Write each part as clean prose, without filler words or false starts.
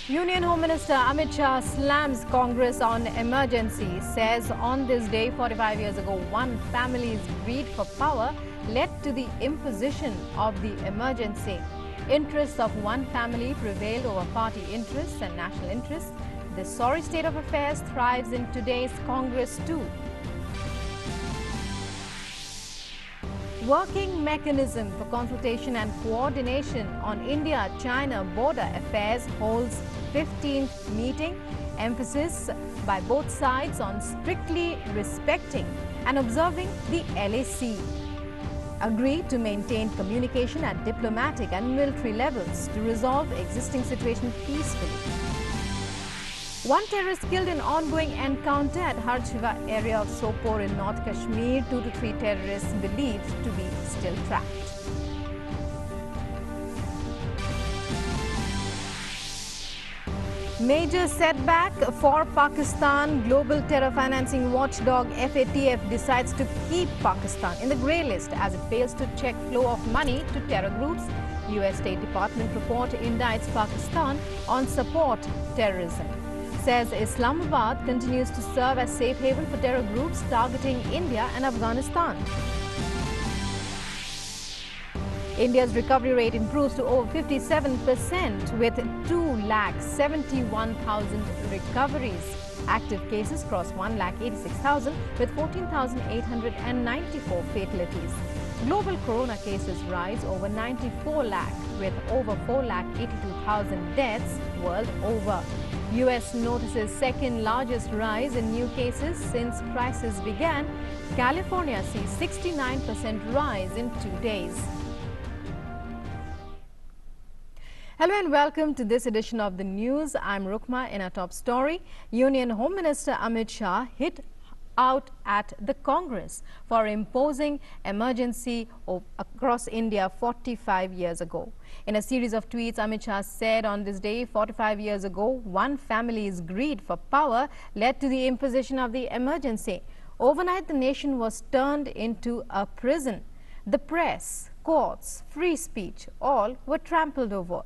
Union Home Minister Amit Shah slams Congress on emergency, says on this day 45 years ago, one family's greed for power led to the imposition of the emergency. Interests of one family prevailed over party interests and national interests. This sorry state of affairs thrives in today's Congress too. Working mechanism for consultation and coordination on India-China border affairs holds 15th meeting. Emphasis by both sides on strictly respecting and observing the LAC. Agreed to maintain communication at diplomatic and military levels to resolve existing situation peacefully. One terrorist killed in ongoing encounter at Harchiva area of Sopore in North Kashmir. 2 to 3 terrorists believed to be still trapped. Major setback for Pakistan. Global terror financing watchdog FATF decides to keep Pakistan in the grey list as it fails to check flow of money to terror groups. US State Department report indicts Pakistan on support terrorism. Says Islamabad continues to serve as safe haven for terror groups targeting India and Afghanistan. India's recovery rate improves to over 57% with 2,71,000 recoveries. Active cases cross 1,86,000 with 14,894 fatalities. Global corona cases rise over 94 lakh with over 4,82,000 deaths world over. US notices second largest rise in new cases since crisis began. California sees 69% rise in 2 days. Hello and welcome to this edition of the news. I'm Rukma. In our top story, Union Home Minister Amit Shah hit out at the Congress for imposing emergency across India 45 years ago. In a series of tweets, Amit Shah said on this day 45 years ago, one family's greed for power led to the imposition of the emergency. Overnight, the nation was turned into a prison. The press, courts, free speech, all were trampled over.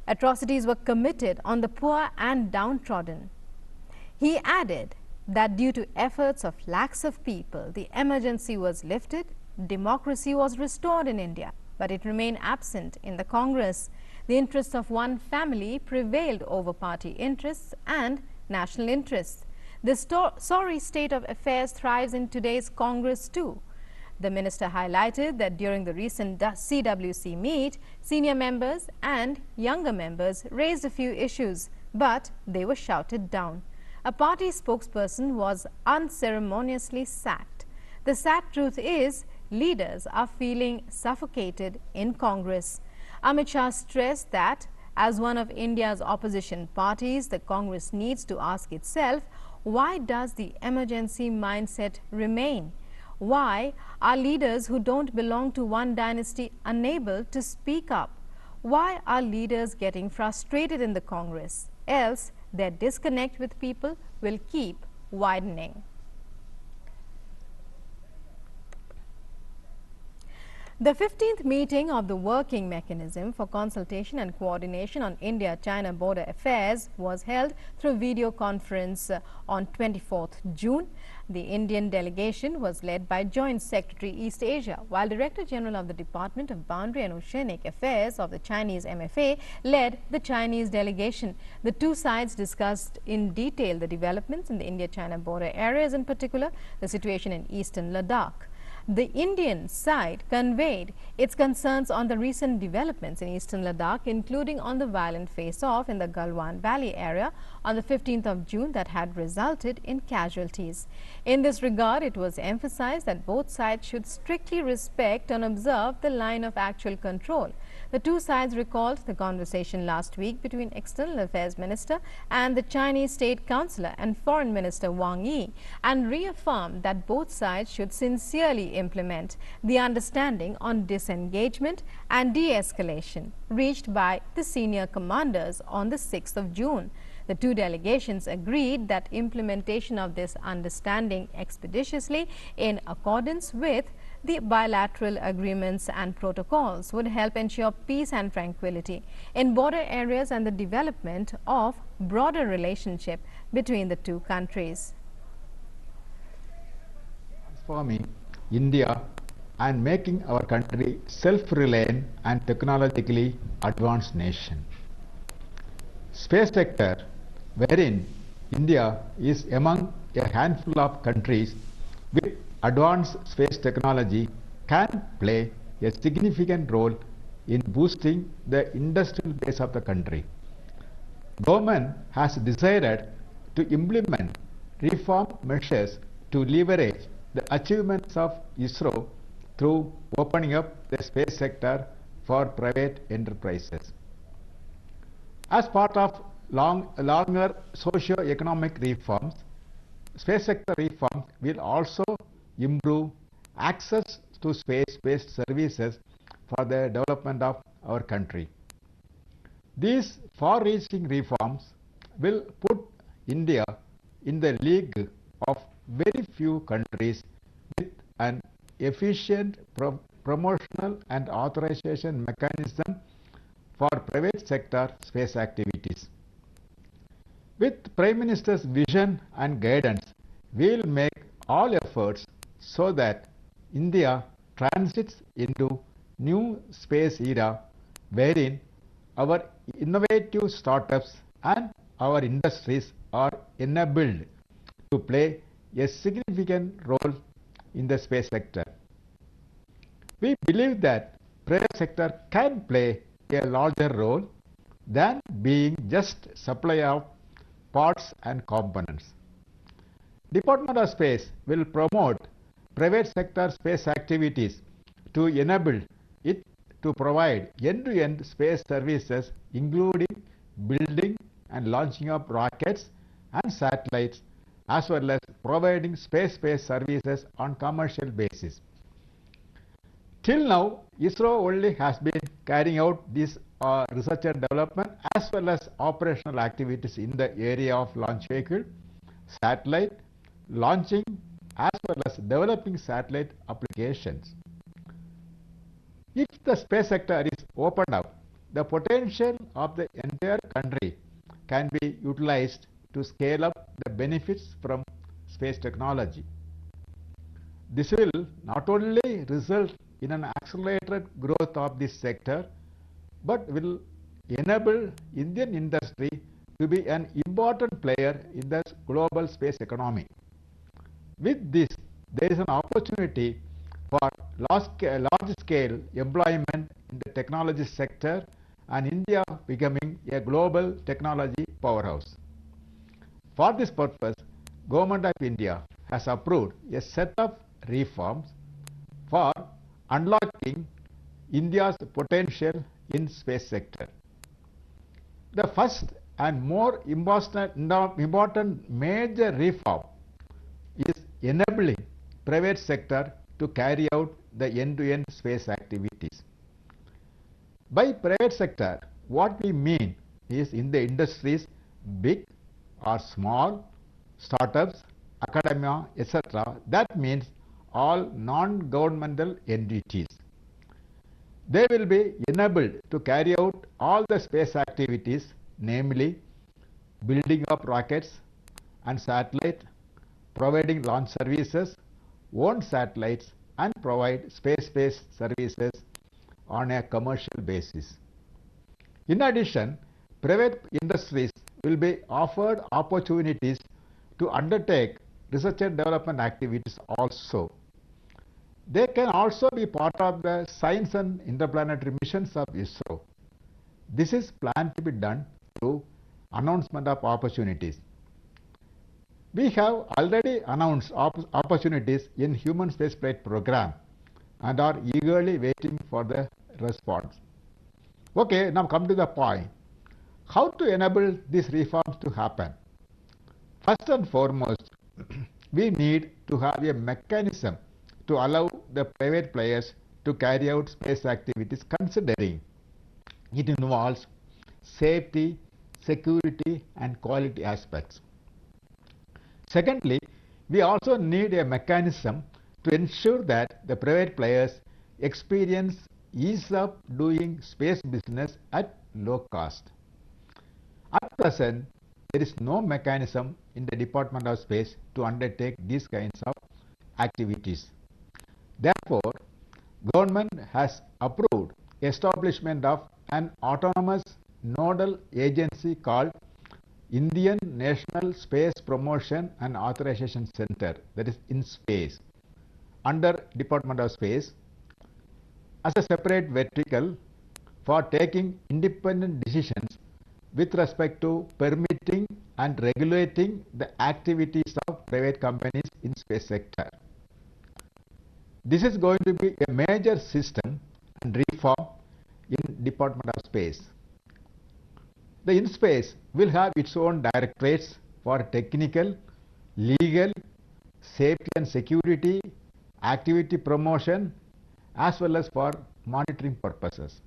Atrocities were committed on the poor and downtrodden. He added that due to efforts of lakhs of people, the emergency was lifted, democracy was restored in India, but it remained absent in the Congress. The interests of one family prevailed over party interests and national interests. This sorry state of affairs thrives in today's Congress too. The minister highlighted that during the recent CWC meet, senior members and younger members raised a few issues, but they were shouted down. A party spokesperson was unceremoniously sacked. The sad truth is, leaders are feeling suffocated in Congress. Amit Shah stressed that as one of India's opposition parties, the Congress needs to ask itself, why does the emergency mindset remain? Why are leaders who don't belong to one dynasty unable to speak up? Why are leaders getting frustrated in the Congress? Else, their disconnect with people will keep widening. The 15th meeting of the Working Mechanism for Consultation and Coordination on India-China Border Affairs was held through video conference on 24th June. The Indian delegation was led by Joint Secretary East Asia, while Director General of the Department of Boundary and Oceanic Affairs of the Chinese MFA led the Chinese delegation. The two sides discussed in detail the developments in the India-China border areas, in particular the situation in eastern Ladakh. The Indian side conveyed its concerns on the recent developments in eastern Ladakh, including on the violent face-off in the Galwan Valley area on the 15th of June that had resulted in casualties. In this regard, it was emphasized that both sides should strictly respect and observe the line of actual control. The two sides recalled the conversation last week between External Affairs Minister and the Chinese State Councillor and Foreign Minister Wang Yi, and reaffirmed that both sides should sincerely implement the understanding on disengagement and de-escalation reached by the senior commanders on the 6th of June. The two delegations agreed that implementation of this understanding expeditiously in accordance with The bilateral agreements and protocols would help ensure peace and tranquility in border areas and the development of broader relationship between the two countries. Transforming India and making our country self-reliant and technologically advanced nation. Space sector, wherein India is among a handful of countries with advanced space technology, can play a significant role in boosting the industrial base of the country. Government has decided to implement reform measures to leverage the achievements of ISRO through opening up the space sector for private enterprises. As part of longer socio-economic reforms, space sector reforms will also improve access to space-based services for the development of our country. These far-reaching reforms will put India in the league of very few countries with an efficient promotional and authorization mechanism for private sector space activities. With Prime Minister's vision and guidance, we will make all efforts so that India transits into new space era wherein our innovative startups and our industries are enabled to play a significant role in the space sector. We believe that private sector can play a larger role than being just supplier of parts and components. Department of Space will promote private sector space activities to enable it to provide end-to-end space services, including building and launching of rockets and satellites, as well as providing space-based services on commercial basis. Till now, ISRO only has been carrying out this research and development as well as operational activities in the area of launch vehicle, satellite, launching, as well as developing satellite applications. If the space sector is opened up, the potential of the entire country can be utilized to scale up the benefits from space technology. This will not only result in an accelerated growth of this sector, but will enable Indian industry to be an important player in the global space economy. With this, there is an opportunity for large-scale employment in the technology sector and India becoming a global technology powerhouse. For this purpose, Government of India has approved a set of reforms for unlocking India's potential in space sector. The first and more important major reform is enabling private sector to carry out the end-to-end space activities. By private sector, what we mean is in the industries, big or small, startups, academia, etc. That means all non-governmental entities. They will be enabled to carry out all the space activities, namely building of rockets and satellite, providing launch services, own satellites, and provide space-based services on a commercial basis. In addition, private industries will be offered opportunities to undertake research and development activities also. They can also be part of the science and interplanetary missions of ISRO. This is planned to be done through announcement of opportunities. We have already announced opportunities in human spaceflight program and are eagerly waiting for the response. Okay, now come to the point. How to enable these reforms to happen? First and foremost, we need to have a mechanism to allow the private players to carry out space activities considering it involves safety, security, and quality aspects. Secondly, we also need a mechanism to ensure that the private players experience ease of doing space business at low cost. At present, there is no mechanism in the Department of Space to undertake these kinds of activities. Therefore, government has approved establishment of an autonomous nodal agency called Indian National Space Promotion and Authorization Center, that is INSPACE, under Department of Space as a separate vertical for taking independent decisions with respect to permitting and regulating the activities of private companies in space sector. This is going to be a major system and reform in Department of Space. The InSpace will have its own directorates for technical, legal, safety and security, activity promotion, as well as for monitoring purposes,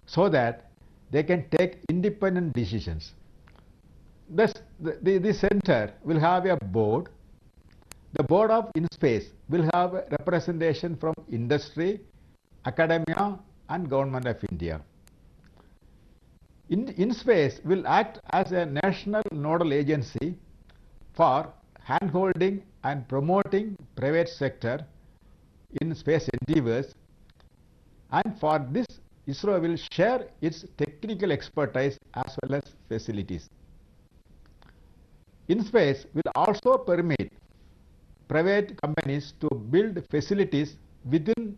so that they can take independent decisions. Thus, the center will have a board. The board of InSpace will have representation from industry, academia, and Government of India. InSpace will act as a national nodal agency for handholding and promoting private sector in space endeavors, and for this ISRO will share its technical expertise as well as facilities. InSpace will also permit private companies to build facilities within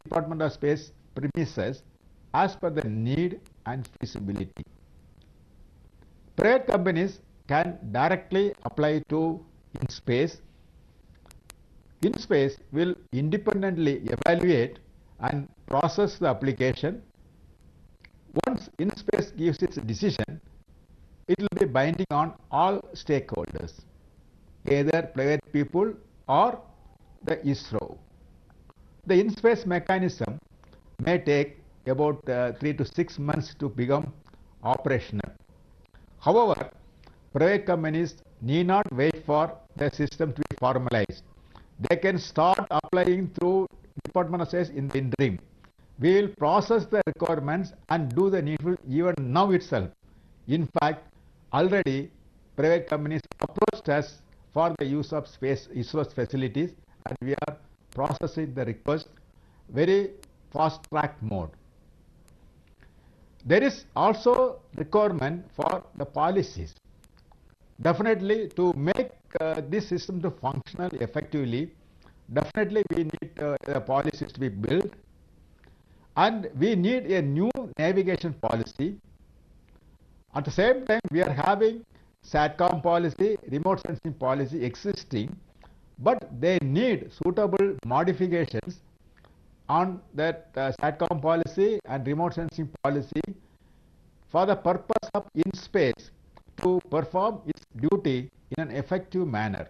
Department of Space premises as per the need and feasibility. Private companies can directly apply to InSpace. InSpace will independently evaluate and process the application. Once InSpace gives its decision, it will be binding on all stakeholders, either private people or the ISRO. The InSpace mechanism may take about 3 to 6 months to become operational. However, private companies need not wait for the system to be formalized. They can start applying through Department of Space in the interim. We will process the requirements and do the needful even now itself. In fact, already private companies approached us for the use of space ISRO's facilities, and we are processing the request very fast track mode. There is also requirement for the policies. Definitely, to make this system to function effectively, definitely we need policies to be built, and we need a new navigation policy. At the same time, we are having SATCOM policy, remote sensing policy existing, but they need suitable modifications on that SATCOM policy and remote sensing policy for the purpose of InSpace to perform its duty in an effective manner.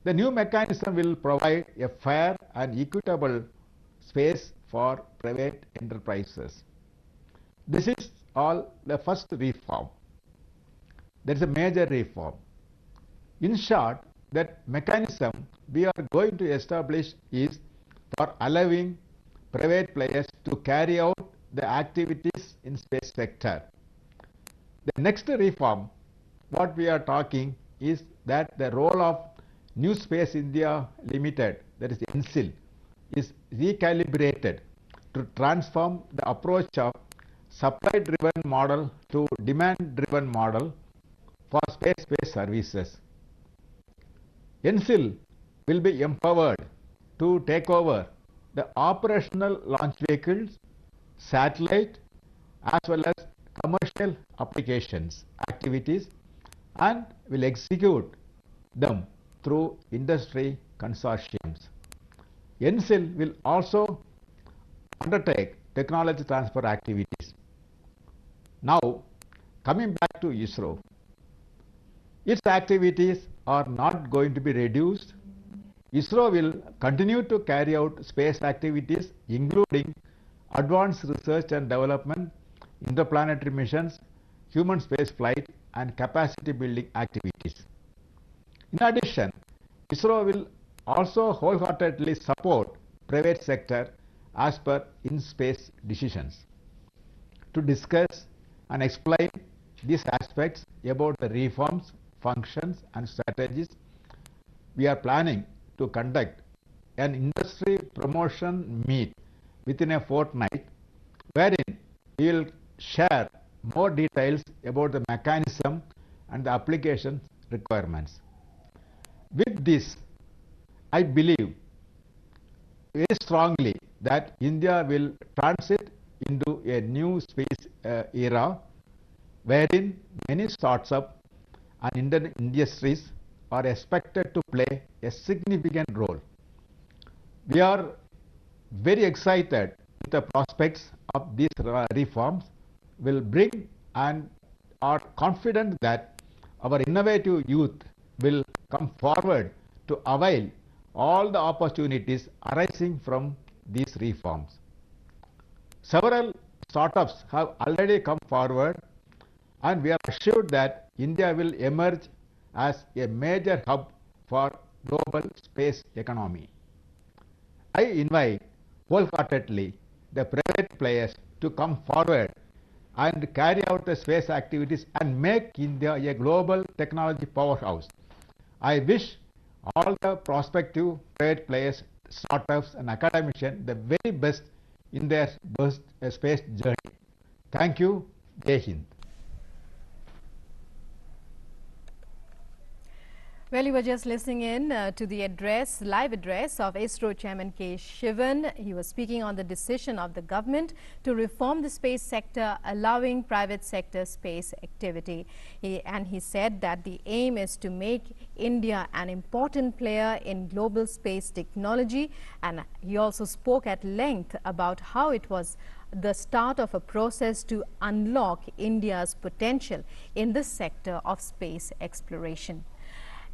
The new mechanism will provide a fair and equitable space for private enterprises. This is all the first reform. There is a major reform. In short, that mechanism we are going to establish is for allowing private players to carry out the activities in space sector. The next reform, what we are talking is that the role of New Space India Limited, that is NSIL, is recalibrated to transform the approach of supply-driven model to demand-driven model for space-based services. NSIL will be empowered to take over the operational launch vehicles, satellite, as well as commercial applications activities, and will execute them through industry consortiums. NSIL will also undertake technology transfer activities. Now, coming back to ISRO, its activities are not going to be reduced. ISRO will continue to carry out space activities, including advanced research and development, interplanetary missions, human space flight, and capacity building activities. In addition, ISRO will also wholeheartedly support private sector as per in-space decisions. To discuss and explain these aspects about the reforms, functions and strategies, we are planning to conduct an industry promotion meet within a fortnight, wherein we will share more details about the mechanism and the application requirements. With this, I believe very strongly that India will transit into a new space era, wherein many startups and Indian industries are expected to play a significant role. We are very excited with the prospects of these reforms will bring, and are confident that our innovative youth will come forward to avail all the opportunities arising from these reforms. Several startups have already come forward, and we are assured that India will emerge as a major hub for global space economy. I invite wholeheartedly the private players to come forward and carry out the space activities and make India a global technology powerhouse. I wish all the prospective private players, startups and academicians the very best in their space journey. Thank you. Jai Hind. Well, you were just listening in to the live address of ISRO Chairman K. Shivan. He was speaking on the decision of the government to reform the space sector, allowing private sector space activity. He said that the aim is to make India an important player in global space technology. And he also spoke at length about how it was the start of a process to unlock India's potential in the sector of space exploration.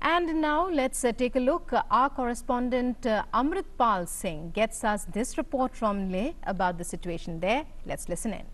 And now let's take a look. Our correspondent Amritpal Singh gets us this report from Leh about the situation there. Let's listen in.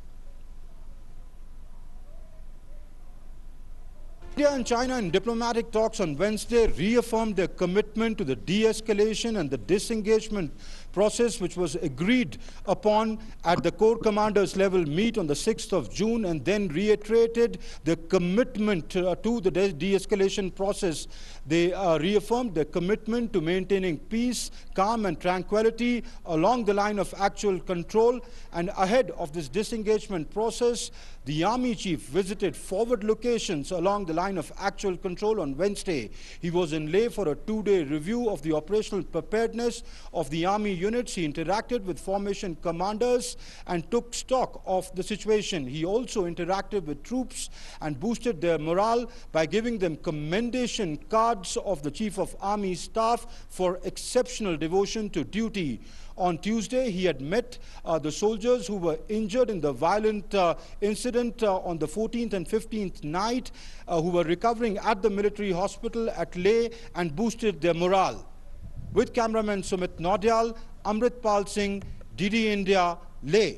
India and China in diplomatic talks on Wednesday reaffirmed their commitment to the de-escalation and the disengagement process which was agreed upon at the Corps Commanders level meet on the 6th of June, and then reiterated the commitment to the de-escalation process. They reaffirmed their commitment to maintaining peace, calm and tranquility along the line of actual control. And ahead of this disengagement process, the Army Chief visited forward locations along the line of actual control on Wednesday. He was in Leh for a two-day review of the operational preparedness of the Army units. He interacted with formation commanders and took stock of the situation. He also interacted with troops and boosted their morale by giving them commendation cards of the Chief of Army Staff for exceptional devotion to duty. On Tuesday, he had met the soldiers who were injured in the violent incident on the 14th and 15th night, who were recovering at the military hospital at Leh, and boosted their morale. With cameraman Sumit Naudyal, Amritpal Singh, DD India, Leh.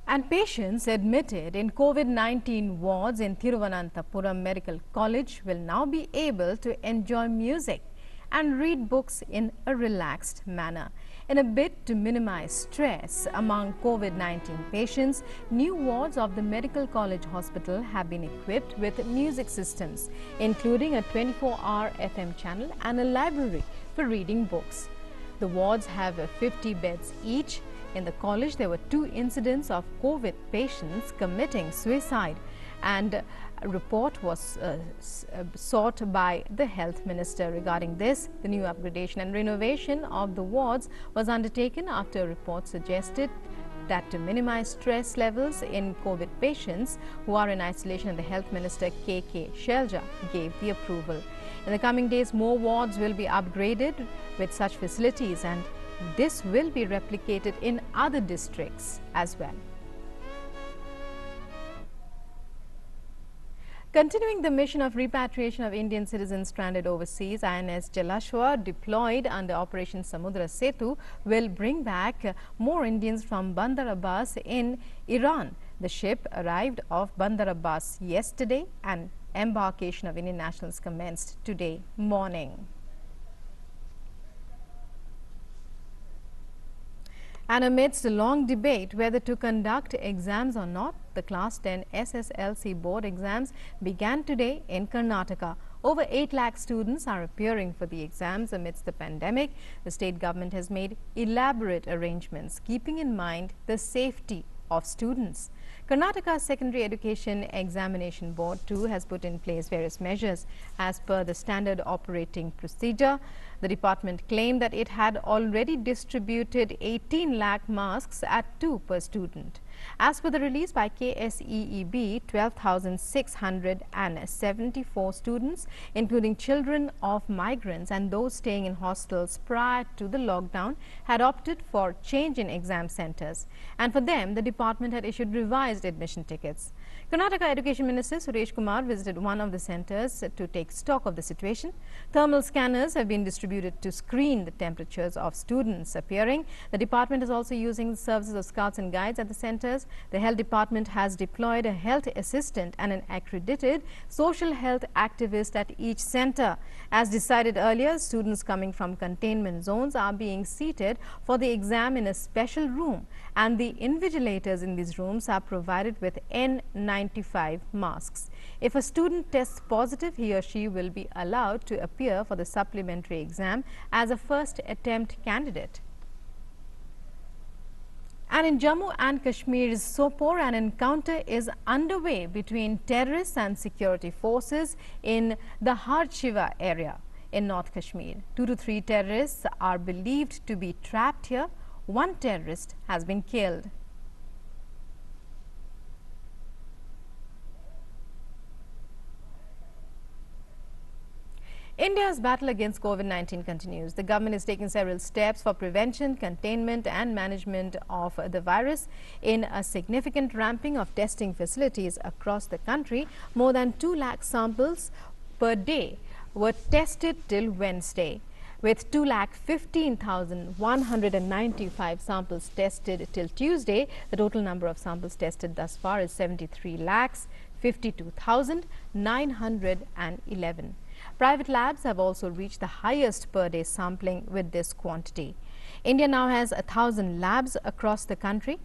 And patients admitted in COVID-19 wards in Thiruvananthapuram Medical College will now be able to enjoy music and read books in a relaxed manner. In a bid to minimize stress among COVID-19 patients, new wards of the Medical College Hospital have been equipped with music systems, including a 24-hour FM channel and a library for reading books. The wards have 50 beds each. In the college, there were 2 incidents of COVID patients committing suicide, and a report was sought by the Health Minister regarding this. The new upgradation and renovation of the wards was undertaken after a report suggested that to minimize stress levels in COVID patients who are in isolation, the Health Minister K.K. Shelja gave the approval. In the coming days, more wards will be upgraded with such facilities, and this will be replicated in other districts as well. Continuing the mission of repatriation of Indian citizens stranded overseas, INS Jalashwa, deployed under Operation Samudra Setu, will bring back more Indians from Bandar Abbas in Iran. The ship arrived off Bandar Abbas yesterday and embarkation of Indian nationals commenced today morning. And amidst a long debate whether to conduct exams or not, the Class 10 SSLC board exams began today in Karnataka. Over 8 lakh students are appearing for the exams amidst the pandemic. The state government has made elaborate arrangements, keeping in mind the safety of students. Karnataka Secondary Education Examination Board too has put in place various measures as per the standard operating procedure. The department claimed that it had already distributed 18 lakh masks at 2 per student. As per the release by KSEEB, 12,674 students, including children of migrants and those staying in hostels prior to the lockdown, had opted for change in exam centers. And for them, the department had issued revised admission tickets. Karnataka Education Minister Suresh Kumar visited one of the centers to take stock of the situation. Thermal scanners have been distributed to screen the temperatures of students appearing. The department is also using the services of scouts and guides at the centers. The health department has deployed a health assistant and an accredited social health activist at each center. As decided earlier, students coming from containment zones are being seated for the exam in a special room, and the invigilators in these rooms are provided with N95 masks. If a student tests positive, he or she will be allowed to appear for the supplementary exam as a first attempt candidate. And in Jammu and Kashmir's Sopore, an encounter is underway between terrorists and security forces in the Har Shiva area in North Kashmir. 2 to 3 terrorists are believed to be trapped here. 1 terrorist has been killed. India's battle against COVID-19 continues. The government is taking several steps for prevention, containment and management of the virus. In a significant ramping of testing facilities across the country, more than 2 lakh samples per day were tested till Wednesday. With 2,15,195 samples tested till Tuesday, the total number of samples tested thus far is 73,52,911. Private labs have also reached the highest per day sampling with this quantity. India now has 1,000 labs across the country,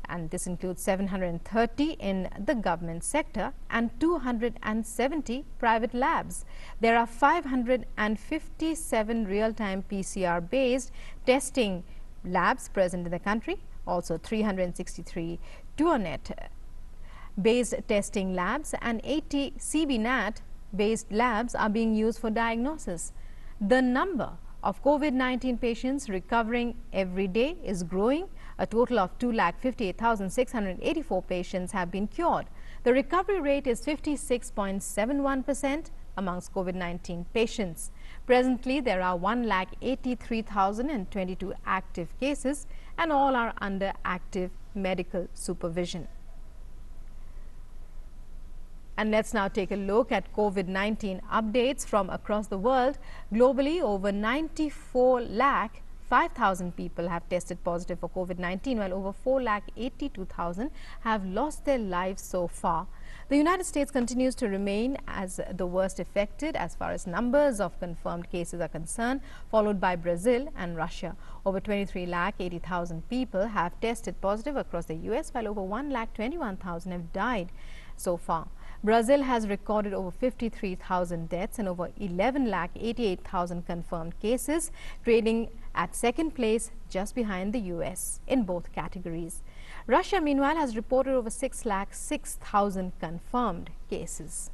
and this includes 730 in the government sector and 270 private labs. There are 557 real-time PCR-based testing labs present in the country, also 363 TUANET-based testing labs and 80 CBNAT-based labs are being used for diagnosis. The number of COVID-19 patients recovering every day is growing. A total of 2,58,684 patients have been cured. The recovery rate is 56.71% amongst COVID-19 patients. Presently, there are 1,83,022 active cases, and all are under active medical supervision. And let's now take a look at COVID-19 updates from across the world. Globally, over 94,05,000 people have tested positive for COVID-19, while over 4,82,000 have lost their lives so far. The United States continues to remain as the worst affected as far as numbers of confirmed cases are concerned, followed by Brazil and Russia. Over 23,80,000 people have tested positive across the US, while over 1,21,000 have died so far. Brazil has recorded over 53,000 deaths and over 11,88,000 confirmed cases, trading at second place just behind the US in both categories. Russia, meanwhile, has reported over 6,06,000 confirmed cases.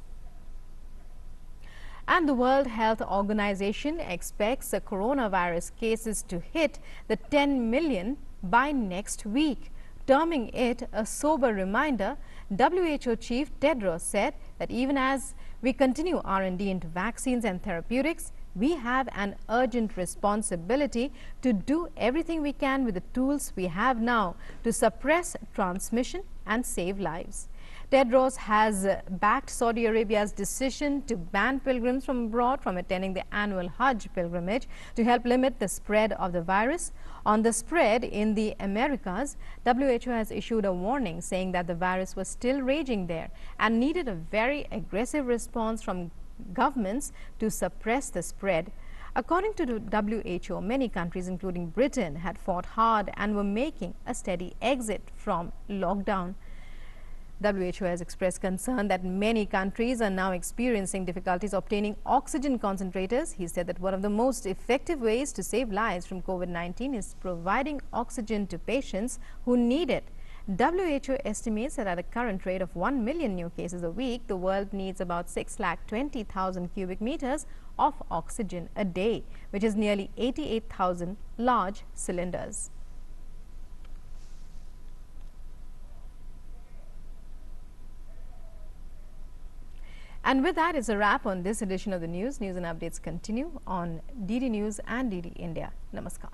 And the World Health Organization expects the coronavirus cases to hit the 10 million by next week. Terming it a sober reminder, WHO Chief Tedros said that even as we continue R&D into vaccines and therapeutics, we have an urgent responsibility to do everything we can with the tools we have now to suppress transmission and save lives. Tedros has backed Saudi Arabia's decision to ban pilgrims from abroad from attending the annual Hajj pilgrimage to help limit the spread of the virus. On the spread in the Americas, WHO has issued a warning saying that the virus was still raging there and needed a very aggressive response from governments to suppress the spread. According to the WHO, many countries, including Britain, had fought hard and were making a steady exit from lockdown. WHO has expressed concern that many countries are now experiencing difficulties obtaining oxygen concentrators. He said that one of the most effective ways to save lives from COVID-19 is providing oxygen to patients who need it. WHO estimates that at a current rate of 1 million new cases a week, the world needs about 620,000 cubic meters of oxygen a day, which is nearly 88,000 large cylinders. And with that is a wrap on this edition of the news. News and updates continue on DD News and DD India. Namaskar.